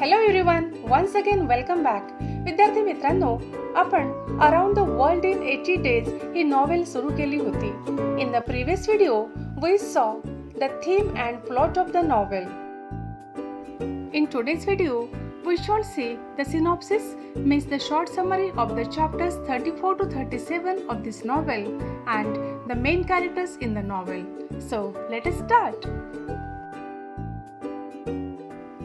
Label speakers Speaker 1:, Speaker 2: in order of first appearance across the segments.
Speaker 1: Hello everyone, once again welcome back. विद्यार्थी मित्रांनो, आपण around the world in 80 days ही नॉवेल सुरू केली होती. In the previous video we saw the theme and plot of the novel. In today's video, we shall see the synopsis, means the short summary of the chapters 34 to 37 of this novel and the main characters in the novel. So, let us start.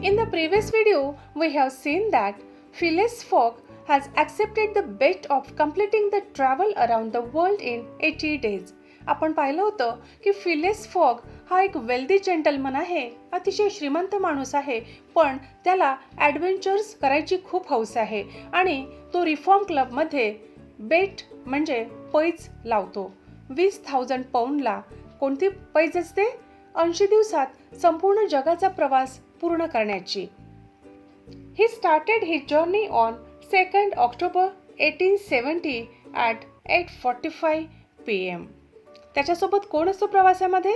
Speaker 1: In the previous video, we have seen that Phileas Fogg has accepted the bet of completing the travel around the world in 80 days. आपण पाहिलं होतं की Phileas fog हा एक wealthy gentleman आहे, अतिशय श्रीमंत माणूस आहे, पण त्याला ॲडव्हेंचर्स करायची खूप हौस आहे आणि तो रिफॉर्म क्लबमध्ये बेट म्हणजे पैज लावतो. 20,000 पाऊंडला कोणती पैज असते? 80 दिवसात संपूर्ण जगाचा प्रवास पूर्ण करण्याची. He started his journey on 2nd October 1870 at 8:45 PM. त्याच्यासोबत कोण असतो प्रवासामध्ये?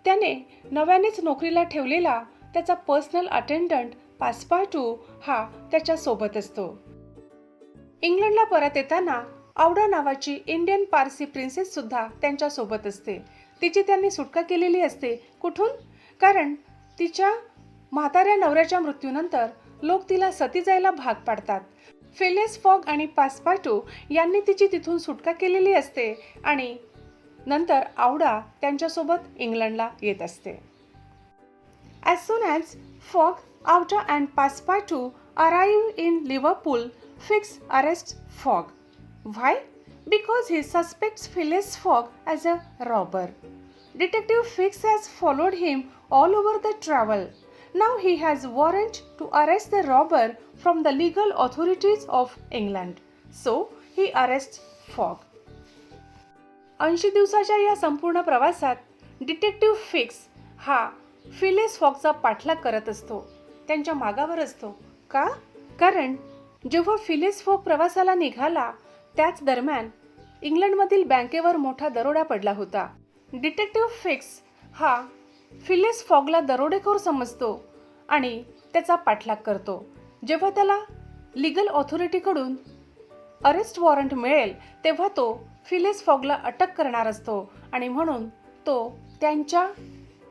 Speaker 1: त्याने नव्यानेच नोकरीला ठेवलेला त्याचा पर्सनल अटेंडंट पासपार्टू हा त्याच्यासोबत असतो. इंग्लंडला परत येताना औडा नावाची इंडियन पारसी प्रिन्सेस सुद्धा त्यांच्यासोबत असते. तिची त्यांनी सुटका केलेली असते. कुठून? कारण तिच्या म्हाताऱ्या नवऱ्याच्या मृत्यूनंतर लोक तिला सती जायला भाग पाडतात. फिलियस फॉग आणि पासपार्टू यांनी तिची तिथून सुटका केलेली असते आणि नंतर औडा त्यांच्यासोबत इंग्लंडला येत असते. As soon as Fogg, Auda and Passepartout arrive in Liverpool, Fix arrests Fogg. Why? Because he suspects Phileas Fogg as a robber. Detective Fix has followed him all over the travel. Now he has warrant to arrest the robber from the legal authorities of England. So he arrests Fogg. 80 दिवसाच्या या संपूर्ण प्रवासात detective fix हा Phileas फॉगचा पाठलाग करत असतो, त्यांच्या मागावर असतो. का? कारण जेव्हा फिलियस फॉग प्रवासाला निघाला त्याच दरम्यान इंग्लंडमधील बँकेवर मोठा दरोडा पडला होता. डिटेक्टिव्ह फिक्स हा फिलियस फॉगला दरोडेखोर समजतो आणि त्याचा पाठलाग करतो. जेव्हा त्याला लीगल ऑथॉरिटीकडून अरेस्ट वॉरंट मिळेल तेव्हा तो फिलियस फॉगला अटक करणार असतो आणि म्हणून तो त्यांच्या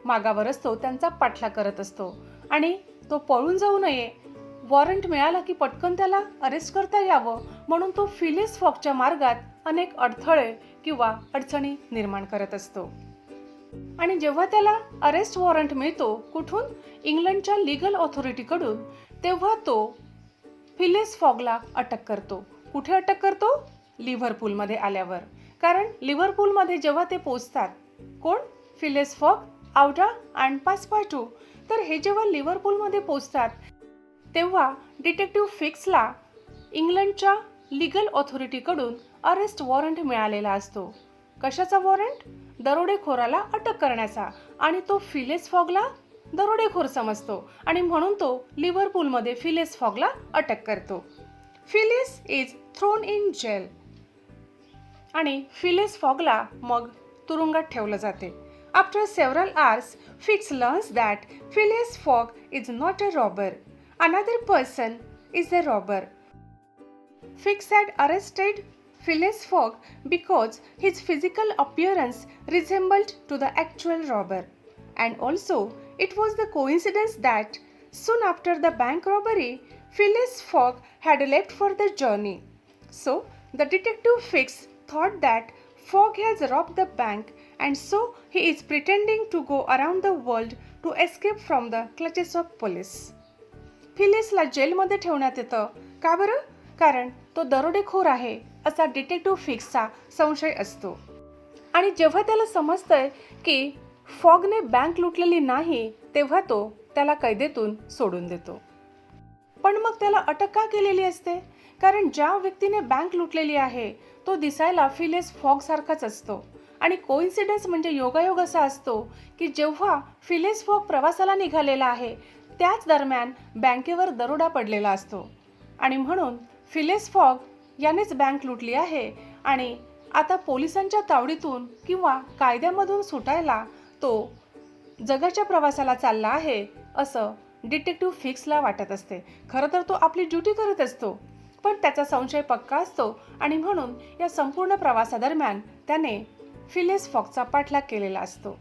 Speaker 1: मागावर असतो, त्यांचा पाठलाग करत असतो आणि तो पळून जाऊ नये, वॉरंट मिळाला की पटकन त्याला अरेस्ट करता यावं म्हणून तो फिलियस फॉगच्या मार्गात अनेक अडथळे किंवा अडचणी निर्माण करत असतो. आणि जेव्हा त्याला अरेस्ट वॉरंट मिळतो कुठून? इंग्लंडच्या लीगल ऑथॉरिटीकडून, तेव्हा तो फिलियस फॉगला अटक करतो. कुठे अटक करतो? लिव्हरपूलमध्ये आल्यावर. कारण लिव्हरपूलमध्ये जेव्हा ते पोचतात, कोण? फिलियस फॉग, औडा आणि पासपार्टू. तर हे जेव्हा लिव्हरपूलमध्ये पोचतात तेव्हा डिटेक्टिव्ह फिक्सला इंग्लंडच्या लीगल ऑथॉरिटीकडून अरेस्ट वॉरंट मिळालेला असतो. कशाचा वॉरंट? दरोडेखोराला अटक करण्याचा. आणि तो फिलियस फॉगला दरोडेखोर समजतो आणि म्हणून तो लिव्हरपूलमध्ये फिलियस फॉगला अटक करतो. Phileas is thrown in jail आणि फिलियस फॉगला मग तुरुंगात ठेवलं जाते. After several hours fix learns that Phileas fog is not a robber. Another person is a robber. Fix had arrested Phileas Fogg because his physical appearance resembled to the actual robber, and also it was the coincidence that soon after the bank robbery, Phileas Fogg had left for the journey. So the detective Fix thought that Fogg has robbed the bank, and so he is pretending to go around the world to escape from the clutches of police. फिलियसला जेलमध्ये ठेवण्यात येतं. का बरं? कारण तो दरोडेखोर आहे असा detective फिक्सचा संशय असतो. आणि जेव्हा त्याला समजतंय की फॉगने बँक लुटलेली नाही तेव्हा तो त्याला कैदेतून सोडून देतो. पण मग त्याला अटक का केलेली असते? कारण ज्या व्यक्तीने बँक लुटलेली आहे तो दिसायला फिलियस फॉग सारखाच असतो. आणि कोइन्सिडन्स म्हणजे योगायोग असा असतो की जेव्हा फिलियस फॉग प्रवासाला निघालेला आहे त्याच दरम्यान बँकेवर दरोडा पडलेला असतो आणि म्हणून फिलियस फॉग यानेच बँक लुटली आहे आणि आता पोलिसांच्या तावडीतून किंवा कायद्यामधून सुटायला तो जगाच्या प्रवासाला चालला आहे असं डिटेक्टिव्ह फिक्सला वाटत असते. खरं तर तो आपली ड्युटी करत असतो, पण त्याचा संशय पक्का असतो आणि म्हणून या संपूर्ण प्रवासादरम्यान त्याने फिलियस फॉगचा पाठलाग केलेला असतो.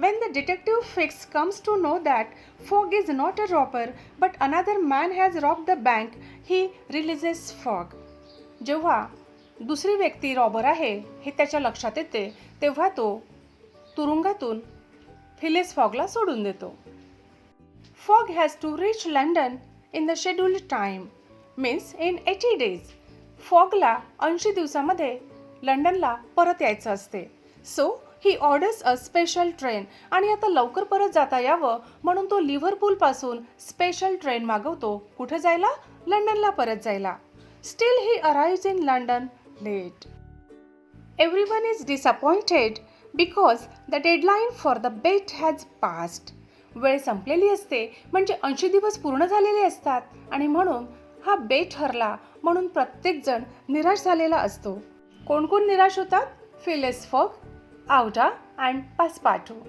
Speaker 1: When the detective Fix comes to know that Fogg is not a robber but another man has robbed the bank, he releases Fogg. जेव्हा दुसरी व्यक्ती रॉबर आहे हे त्याच्या लक्षात येते, तेव्हा तो तुरुंगातून फिलियस फॉगला सोडून देतो. Fogg has to reach London in the scheduled time, means in 80 days. फॉगला 80 दिवसामध्ये लंडनला परत यायचं असते. So he orders a special train आणि आता लवकर परत जाता यावं म्हणून तो लिव्हरपूलपासून स्पेशल ट्रेन मागवतो. कुठे जायला? लंडनला परत जायला. Still he arrives in London late. Everyone is disappointed because the deadline for the bet has passed. वेळ संपलेली असते म्हणजे 80 दिवस पूर्ण झालेले असतात आणि म्हणून हा बेट हरला म्हणून प्रत्येकजण निराश झालेला असतो. कोण कोण निराश होतात? Phileas fog, Auda and Passepartout.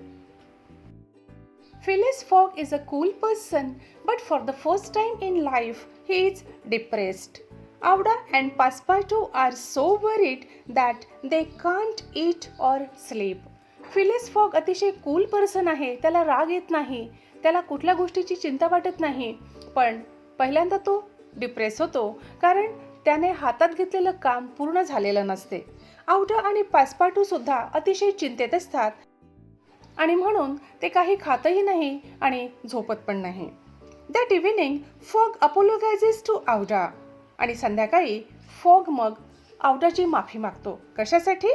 Speaker 1: Phileas Fogg is a cool person, but for the first time in life, he is depressed. Auda and Passepartout are so worried that they can't eat or sleep. Phileas Fogg अतिशय cool person आहे. त्याला राग येत नाही, त्याला कुठल्या गोष्टीची चिंता वाटत नाही, पण पहिल्यांदा तो डिप्रेस होतो कारण त्याने हातात घेतलेलं काम पूर्ण झालेलं नसते. आउडा आणि पासपार्टू सुद्धा अतिशय चिंतेत असतात आणि म्हणून ते काही खातही नाही आणि झोपत पण नाही. That evening Fogg apologizes to Aouda आणि संध्याकाळी फॉग मग आउडाची माफी मागतो. कशासाठी?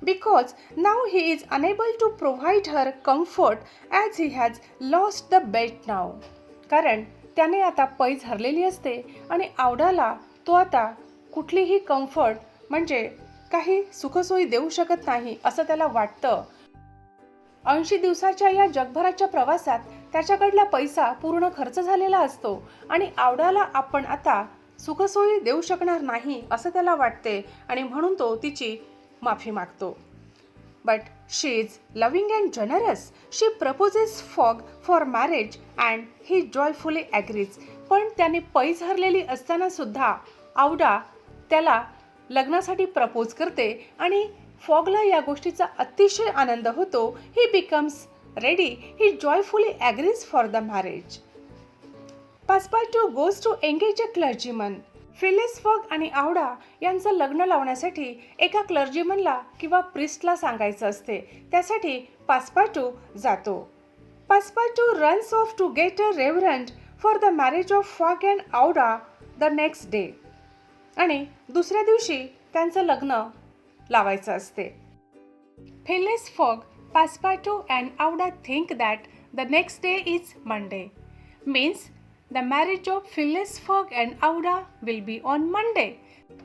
Speaker 1: Because now he is unable to provide her comfort as he has lost the bet now. कारण त्याने आता पैज हरलेली असते आणि आउडाला तो आता कुठलीही कम्फर्ट म्हणजे काही सुखसोयी देऊ शकत नाही असं त्याला वाटतं. 80 दिवसाच्या या जगभराच्या प्रवासात त्याच्याकडला पैसा पूर्ण खर्च झालेला असतो आणि आउडाला आपण आता सुखसोयी देऊ शकणार नाही असं त्याला वाटते आणि म्हणून तो तिची माफी मागतो. But she is loving and generous. She proposes fog for marriage and he joyfully agrees. पण त्याने पैज हरलेली असताना सुद्धा आउडा त्याला लग्नासाठी प्रपोज करते आणि फॉगला या गोष्टीचा अतिशय आनंद होतो. He becomes ready. He joyfully agrees for the marriage. Passepartout goes to engage a clergyman. Phileas Fogg आणि आउडा यांचं लग्न लावण्यासाठी एका क्लर्जीमनला किंवा प्रिस्टला सांगायचं असते. त्यासाठी पासपार्टू जातो. Passepartout runs off to get a reverend for the marriage of Fogg and Aouda the next day. आणि दुसऱ्या दिवशी त्यांचं लग्न लावायचं असते. Phileas Fogg, Passepartout and Aouda think that the next day is Monday. Means the marriage of Phileas Fogg and Aouda will be on Monday.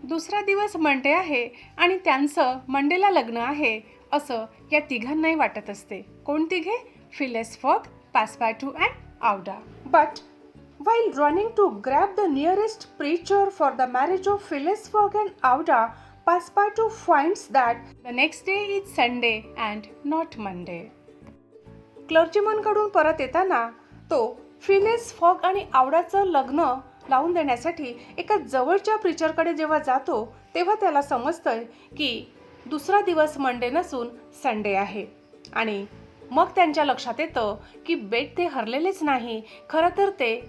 Speaker 1: दुसरा दिवस Monday आहे आणि त्यांचं मंडेला लग्न आहे असं या तिघांनाही वाटत असते. कोण तिघे? Phileas Fogg, Passepartout and Aouda. But while running to grab the nearest preacher for the marriage of Phileas Fogg and Auda, Passepartout finds that the next day is Sunday and not Monday. क्लर्जीमनकडून परत येताना तो Phileas Fogg आणि आउडाचं लग्न लावून देण्यासाठी एका जवळच्या प्रीचरकडे जेव्हा जातो तेव्हा त्याला समजतं की दुसरा दिवस मंडे नसून संडे आहे आणि मग त्यांच्या लक्षात येतं की बेट ते हरलेलेच नाही, खरं तर ते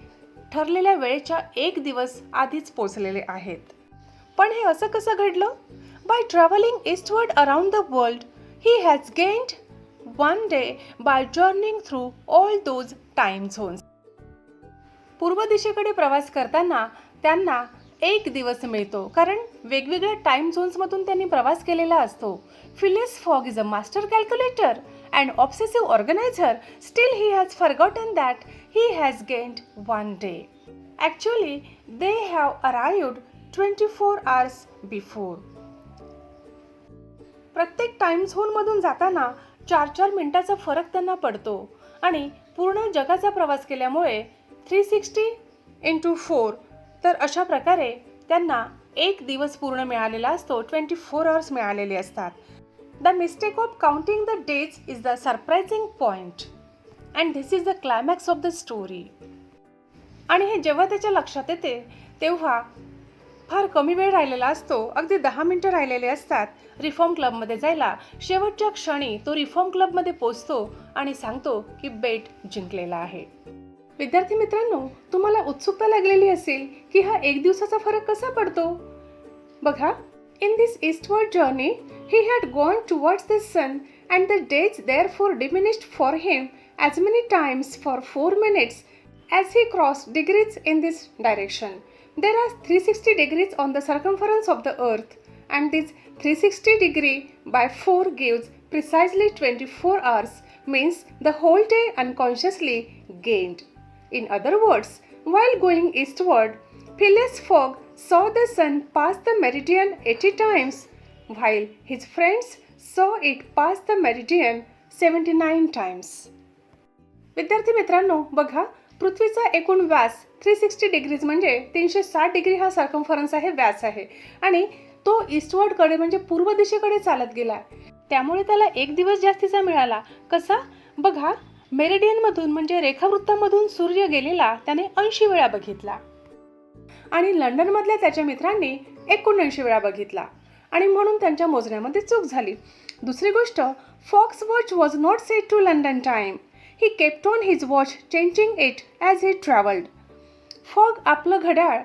Speaker 1: ठरलेल्या वेळेच्या 1 दिवस आधीच पोचलेले आहेत. पण हे असं कसं घडलं? By travelling eastward around the world he has gained 1 day by journeying through all those time zones. पूर्व दिशेकडे प्रवास करताना त्यांना 1 दिवस मिळतो कारण वेगवेगळ्या टाइम झोन्समधून त्यांनी प्रवास केलेला असतो. Phileas fog is a master calculator and obsessive organizer. Still he has forgotten that he has gained 1 day. Actually, they have arrived 24 hours before. प्रत्येक टाइम झोनमधून जाताना 4-4 मिनिटाचा फरक त्यांना पडतो आणि पूर्ण जगाचा प्रवास केल्यामुळे 360 × 4 तर अशा प्रकारे त्यांना 1 दिवस पूर्ण मिळालेला असतो. 24 hours मिळालेले असतात. The mistake of counting the days is the surprising point. And this is the climax of the story. आणि हे जेव्हा त्याच्या लक्षात येते तेव्हा फार कमी वेळ राहिलेला असतो, अगदी 10 मिनिटं राहिलेले असतात रिफॉर्म क्लबमध्ये जायला. शेवटच्या क्षणी तो रिफॉर्म क्लबमध्ये पोचतो आणि सांगतो की बेट जिंकलेला आहे. विद्यार्थी मित्रांनो, तुम्हाला उत्सुकता लागलेली असेल की हा एक दिवसाचा फरक कसा पडतो. बघा, in this eastward journey he had gone towards the sun and the dates therefore diminished for him as many times for 4 minutes as he crossed degrees in this direction. There are 360 degrees on the circumference of the earth and this 360 degree by 4 gives precisely 24 hours, means the whole day unconsciously gained. In other words, while going eastward, Phileas Fogg saw the sun pass the meridian 80 times, while his friends saw it pass the meridian 79 times. विद्यार्थी मित्रांनो, बघा, पृथ्वीचा एकूण व्यास 360 degrees म्हणजे 360 degree हा circumference आहे, व्यास आहे. आणि तो ईस्टवर्डकडे म्हणजे पूर्व दिशेकडे चालत गेला. त्यामुळे त्याला एक दिवस जास्तीचा मिळाला. कसा? बघा, मेरिडियनमधून म्हणजे रेखावृत्तामधून सूर्य गेलेला त्याने 80 वेळा बघितला आणि लंडनमधल्या त्याच्या मित्रांनी 79 वेळा बघितला आणि म्हणून त्यांच्या मोजण्यामध्ये चूक झाली. दुसरी गोष्ट, Fogg's watch was not set to London time. He kept on his watch changing it as he travelled. Fogg आपलं घड्याळ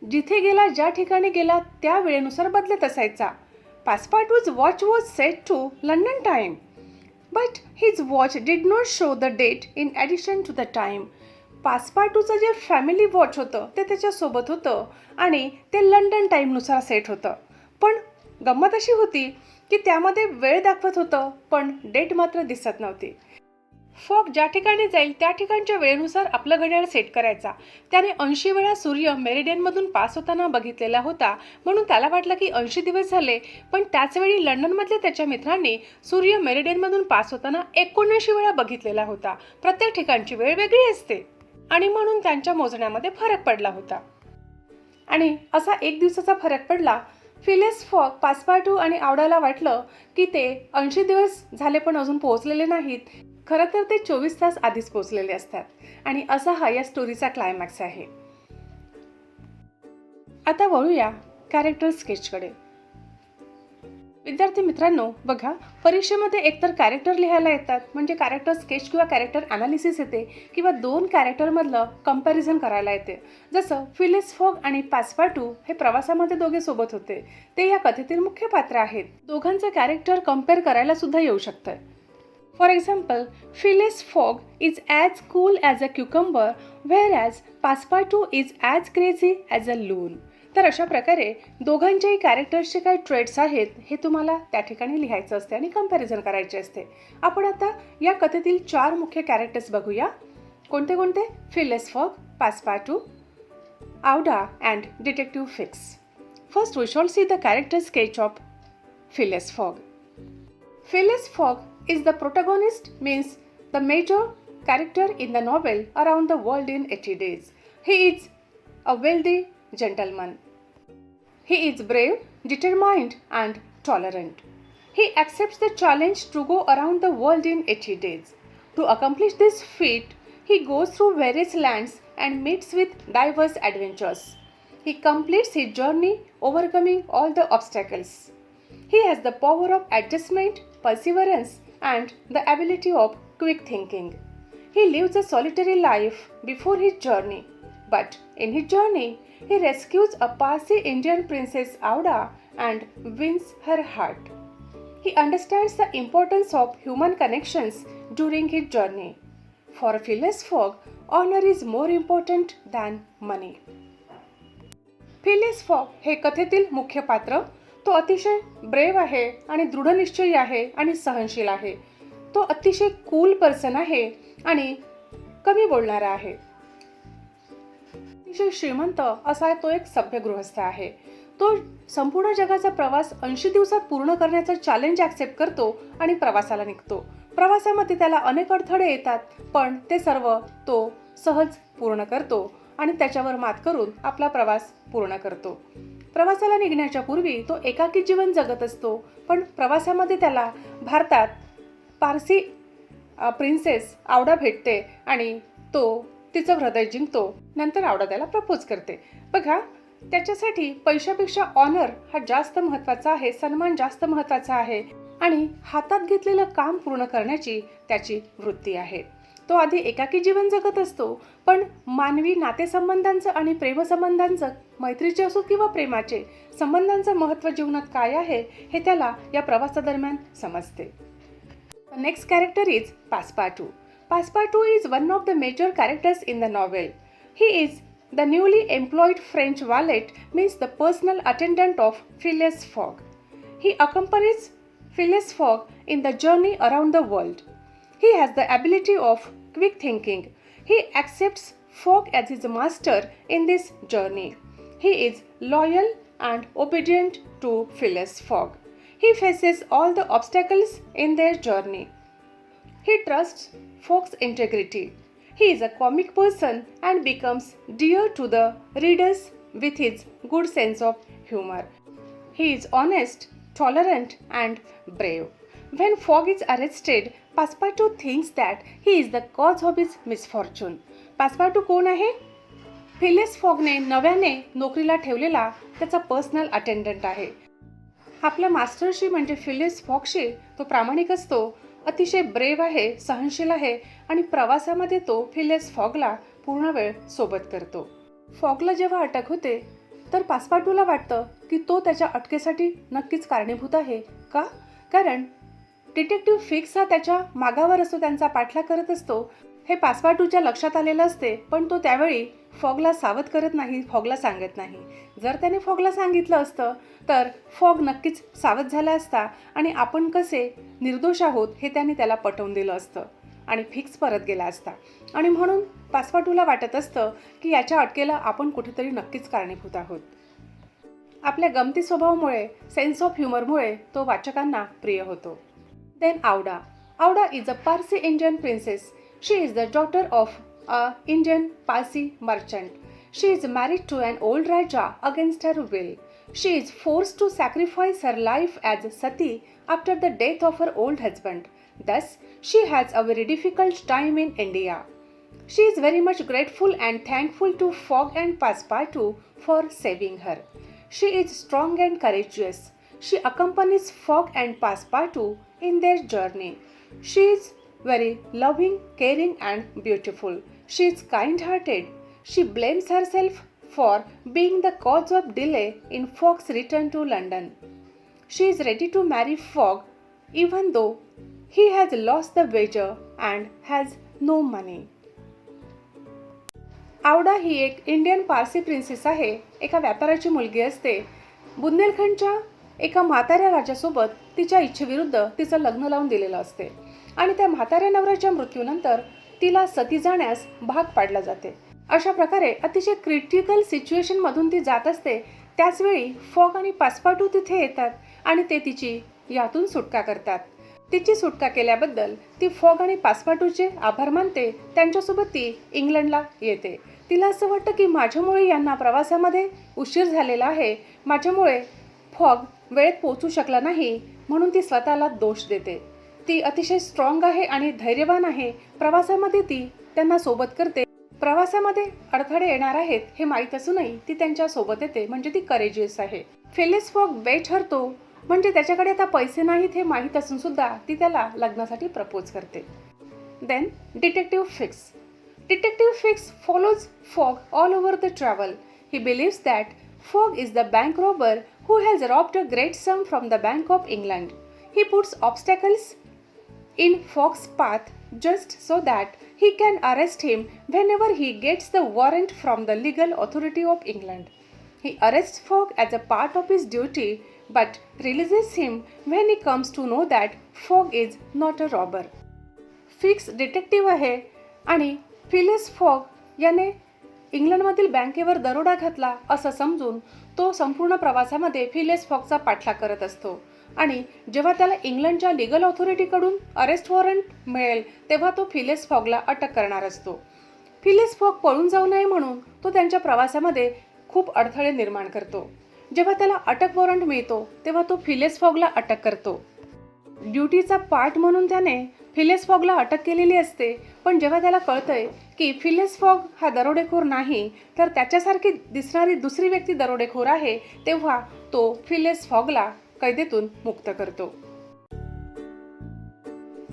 Speaker 1: जिथे गेला, ज्या ठिकाणी गेला त्या वेळेनुसार बदलत असायचा. Passepartout's watch was set to London time, but his watch did not show the date in addition to the time. पासपार्टूचं जे फॅमिली वॉच होतं ते त्याच्यासोबत होतं आणि ते लंडन टाईमनुसार सेट होतं. पण गंमत अशी होती की त्यामध्ये वेळ दाखवत होतं पण डेट मात्र दिसत नव्हती. फॉग ज्या ठिकाणी जाईल त्या ठिकाणच्या वेळेनुसार आपलं घड्याळ सेट करायचा. त्याने 80 वेळा सूर्य मेरिडियनमधून पास होताना बघितलेला होता, म्हणून त्याला वाटलं की 80 दिवस झाले. पण त्याचवेळी लंडनमधल्या त्याच्या मित्रांनी सूर्य मेरिडियनमधून पास होताना 79 वेळा बघितलेला होता. प्रत्येक ठिकाणची वेळ वेगळी असते आणि म्हणून त्यांच्या मोजण्यामध्ये फरक पडला होता. आणि असा एक दिवसाचा फरक पडला. फिलियस फॉग, पासपार्टू आणि आवडाला वाटलं की ते 80 दिवस झाले पण अजून पोहोचलेले नाहीत. खरं तर ते 24 तास आधीच पोहोचलेले असतात. आणि असा हा या स्टोरीचा क्लायमॅक्स आहे. आता वळूया कॅरेक्टर स्केचकडे. विद्यार्थी मित्रांनो, बघा, परीक्षेमध्ये एकतर कॅरेक्टर लिहायला येतात म्हणजे कॅरेक्टर स्केच किंवा कॅरेक्टर ॲनालिसिस येते किंवा 2 कॅरेक्टरमधलं कंपॅरिझन करायला येते. जसं फिलियस फॉग आणि पासपार्टू हे प्रवासामध्ये दोघे सोबत होते. ते या कथेतील मुख्य पात्र आहेत. दोघांचं कॅरेक्टर कम्पेअर करायला सुद्धा येऊ शकतं. For example, Phileas Fogg is as cool as a cucumber, whereas Passepartout is as crazy as a loon. तर अशा प्रकारे दोघांच्याही कॅरेक्टर्सचे काय ट्रेट्स आहेत हे तुम्हाला त्या ठिकाणी लिहायचं असते आणि कंपॅरिझन करायचे असते. आपण आता या कथेतील 4 मुख्य कॅरेक्टर्स बघूया. कोणते कोणते? Phileas Fogg, Passepartout, Auda and Detective Fix. First we shall see the character sketch of Phileas Fogg. Phileas Fogg is the protagonist, means the major character in the novel Around the World in 80 Days. He is a wealthy gentleman. He is brave, determined and tolerant. He accepts the challenge to go around the world in 80 days. To accomplish this feat, he goes through various lands and meets with diverse adventures. He completes his journey overcoming all the obstacles. He has the power of adjustment, perseverance and the ability of quick thinking. He lives a solitary life before his journey, but in his journey, he rescues a Parsi Indian princess Auda and wins her heart. He understands the importance of human connections during his journey. For Phileas Fogg, honor is more important than money. Phileas Fogg हे कथेतील मुख्य पात्र. तो अतिशय brave आहे आणि दृढनिश्चयी आहे आणि सहनशील आहे. तो अतिशय कूल पर्सन आहे आणि कमी बोलणारा आहे. अतिशय श्रीमंत असा तो एक सभ्य गृहस्थ आहे. तो संपूर्ण जगाचा प्रवास 80 दिवसात पूर्ण करण्याचा चॅलेंज ॲक्सेप्ट करतो आणि प्रवासाला निघतो. प्रवासामध्ये त्याला अनेक अडथळे येतात पण ते सर्व तो सहज पूर्ण करतो आणि त्याच्यावर मात करून आपला प्रवास पूर्ण करतो. प्रवासाला निघण्याच्या पूर्वी तो एकाकी जीवन जगत असतो पण प्रवासामध्ये त्याला भारतात पारसी प्रिन्सेस आवडा भेटते आणि तो तिचं हृदय जिंकतो. नंतर आवडा त्याला प्रपोज करते. बघा, त्याच्यासाठी पैशापेक्षा ऑनर हा जास्त महत्त्वाचा आहे, सन्मान जास्त महत्त्वाचा आहे आणि हातात घेतलेलं काम पूर्ण करण्याची त्याची वृत्ती आहे. तो आधी एकाकी जीवन जगत असतो, पण मानवी नातेसंबंधांचं आणि प्रेमसंबंधांचं, मैत्रीचे असो किंवा प्रेमाचे संबंधांचं महत्त्व जीवनात काय आहे हे त्याला या प्रवासादरम्यान समजते. Next character is Passepartout. Passepartout is one of the major characters in the novel. He is the newly employed French valet, means the personal attendant of Phileas Fogg. He accompanies Phileas Fogg in the journey around the world. He has the ability of quick thinking. He accepts Fogg as his master in this journey. He is loyal and obedient to Phileas Fogg. He faces all the obstacles in their journey. He trusts Fogg's integrity. He is a comic person and becomes dear to the readers with his good sense of humor. He is honest, tolerant, and brave. When Fogg is arrested, Passepartout thinks that he is the cause of his misfortune. Passepartout कोण आहे? Phileas फॉगने नव्याने नोकरीला ठेवलेला त्याचा personal attendant आहे. आपल्या मास्टरशी म्हणजे Phileas फॉगशी तो प्रामाणिक असतो, अतिशय ब्रेव आहे, सहनशील आहे आणि प्रवासामध्ये तो फिलियस फॉगला पूर्ण वेळ सोबत करतो. फॉगला जेव्हा अटक होते तर पासपार्टूला वाटतं की तो त्याच्या अटकेसाठी नक्कीच कारणीभूत आहे. का? कारण डिटेक्टिव्ह फिक्स हा त्याच्या मागावर असतो, त्यांचा पाठलाग करत असतो. हे पासपार्टूच्या लक्षात आलेलं असते, पण तो त्यावेळी फॉगला सावध करत नाही, फॉगला सांगत नाही. जर त्याने फॉगला सांगितलं असतं तर फॉग नक्कीच सावध झाला असता आणि आपण कसे निर्दोष आहोत हे त्याने त्याला पटवून दिलं असतं आणि फिक्स परत गेला असता. आणि म्हणून पासपार्टूला वाटत असतं की याच्या अटकेला आपण कुठेतरी नक्कीच कारणीभूत आहोत. आपल्या गमती स्वभावामुळे, सेन्स ऑफ ह्युमरमुळे तो वाचकांना प्रिय होतो. Then Auda. Auda is a Parsi Indian princess. She is the daughter of an Indian Parsi merchant. She is married to an old Raja against her will. She is forced to sacrifice her life as Sati after the death of her old husband. Thus, she has a very difficult time in India. She is very much grateful and thankful to Fogg and Passepartout for saving her. She is strong and courageous. She accompanies Fogg and Passepartout in their journey. She is very loving, caring and beautiful. She is kind-hearted. She blames herself for being the cause of delay in Fogg's return to London. She is ready to marry Fogg even though he has lost the wager and has no money. Auda ही एक Indian Parsi princess आहे. एका व्यापाऱ्याची मुलगी असते. बुंदेलखंडच्या एका म्हाताऱ्या राजासोबत तिच्या इच्छेविरुद्ध तिचं लग्न लावून दिलेलं असते आणि त्या म्हाताऱ्या नवऱ्याच्या मृत्यूनंतर तिला सती जाण्यास भाग पाडला जाते. अशा प्रकारे अतिशय क्रिटिकल सिच्युएशनमधून ती जात असते. त्याचवेळी फॉग आणि पासपार्टू तिथे येतात आणि ते तिची यातून सुटका करतात. तिची सुटका केल्याबद्दल ती फॉग आणि पासपार्टूचे आभार मानते. त्यांच्यासोबत ती इंग्लंडला येते. तिला असं वाटतं की माझ्यामुळे यांना प्रवासामध्ये उशीर झालेला आहे, माझ्यामुळे फॉग वेळेत पोहोचू शकला नाही, म्हणून ती स्वतःला दोष देते. ती अतिशय स्ट्रॉंग आहे आणि धैर्यवान आहे. प्रवासामध्ये ती त्यांना सोबत करते. प्रवासामध्ये अडथळे येणार आहेत हे माहीत असूनही ती त्यांच्या सोबत येते, म्हणजे ती करेजियस आहे. फिलियस फॉग बेट हरतो, म्हणजे त्याच्याकडे आता पैसे नाहीत हे माहीत असून सुद्धा ती त्याला लग्नासाठी प्रपोज करते. Then detective Fix. Detective Fix follows Fogg all over the travel. He believes that Fogg is the bank robber who has robbed a great sum from the Bank of England. He puts obstacles in Fogg's path just so that he can arrest him whenever he gets the warrant from the legal authority of England. He arrests Fogg as a part of his duty but releases him when he comes to know that Fogg is not a robber. Fix detective आहे आणि Phileas fog याने इंग्लंडमधील बँकेवर दरोडा घातला असं समजून तो संपूर्ण प्रवासामध्ये फिलियस फॉगचा पाठलाग करत असतो आणि जेव्हा त्याला इंग्लंडच्या लीगल ऑथॉरिटीकडून अरेस्ट वॉरंट मिळेल तेव्हा तो फिलियस फॉगला अटक करणार असतो. फिलियस फॉग पळून जाऊ नये म्हणून तो त्यांच्या प्रवासामध्ये खूप अडथळे निर्माण करतो. जेव्हा त्याला अटक वॉरंट मिळतो तेव्हा तो फिलियस फॉगला अटक करतो. ड्युटीचा पार्ट म्हणून त्याने फिलियस फॉगला अटक केलेली असते, पण जेव्हा त्याला कळतंय की फिलियस फॉग हा दरोडेखोर नाही तर त्याच्यासारखी दिसणारी दुसरी व्यक्ती दरोडेखोर आहे, तेव्हा तो फिलियस फॉगला कैदेतून मुक्त करतो.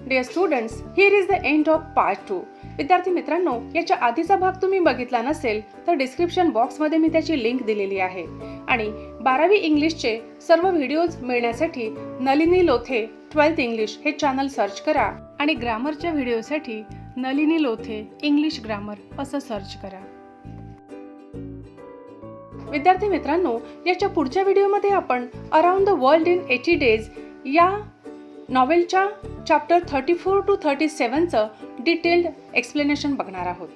Speaker 1: Dear students, here is the end of part 2. विद्यार्थी मित्रांनो, याच्या आधीचा भाग तुम्ही बघितला नसेल तर डिस्क्रिप्शन बॉक्समध्ये मी त्याची लिंक दिलेली आहे. आणि 12वी इंग्लिशचे सर्व व्हिडिओज मिळण्यासाठी नलिनी लोथे 12th इंग्लिश हे चॅनल सर्च करा आणि ग्रामरच्या व्हिडिओसाठी नलिनी लोथे इंग्लिश ग्रामर असं सर्च करा. विद्यार्थी मित्रांनो, याच्या पुढच्या व्हिडिओमध्ये आपण around the world in 80 days या नॉवेलच्या चॅप्टर 34 to 37चं डिटेल्ड एक्सप्लेनेशन बघणार आहोत.